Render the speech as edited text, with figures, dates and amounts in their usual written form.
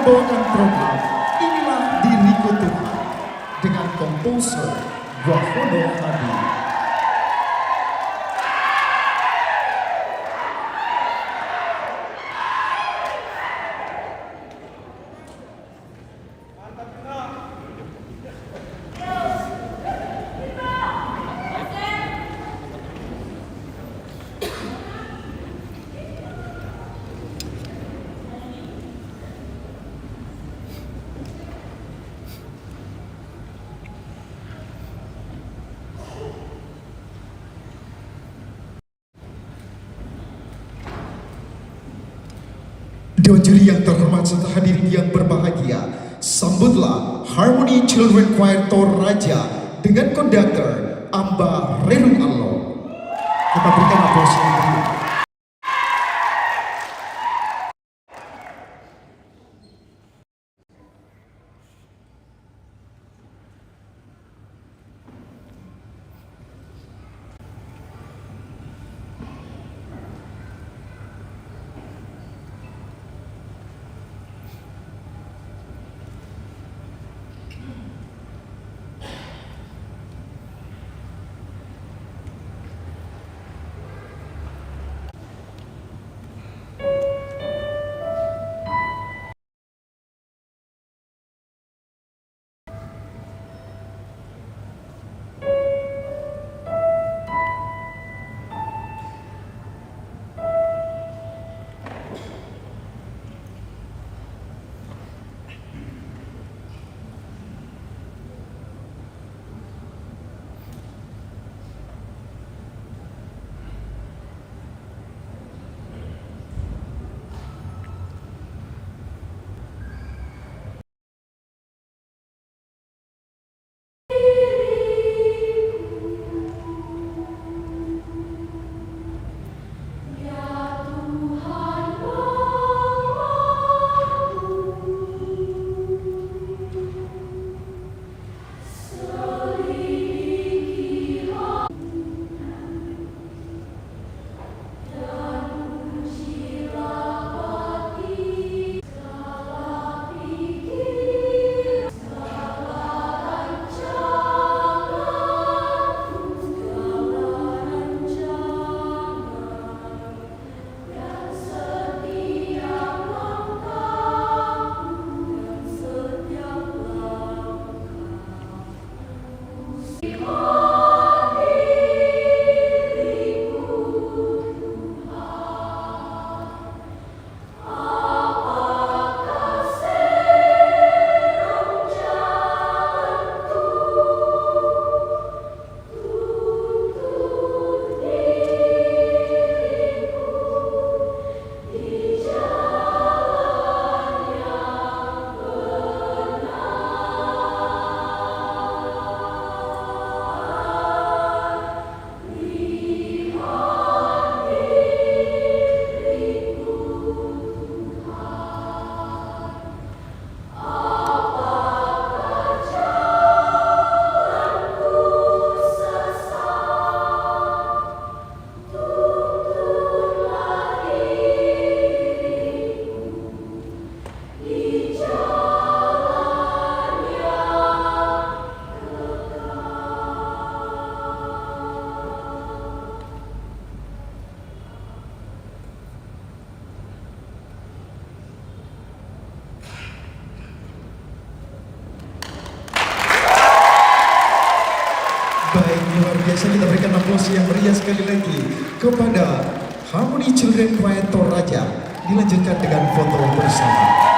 membawakan program Inilah Diriku Tuhan dengan komposer Wahono Hadi. Dewan juri yang terhormat serta hadirin yang berbahagia, sambutlah Harmony Children Choir Toraja dengan konduktor Amba Rerung Allo. Kita berikan aplaus yang meriah. Baik, luar biasa, kita berikan aplaus yang meriah sekali lagi kepada Harmony Children Choir Toraja. Dilanjutkan dengan foto bersama.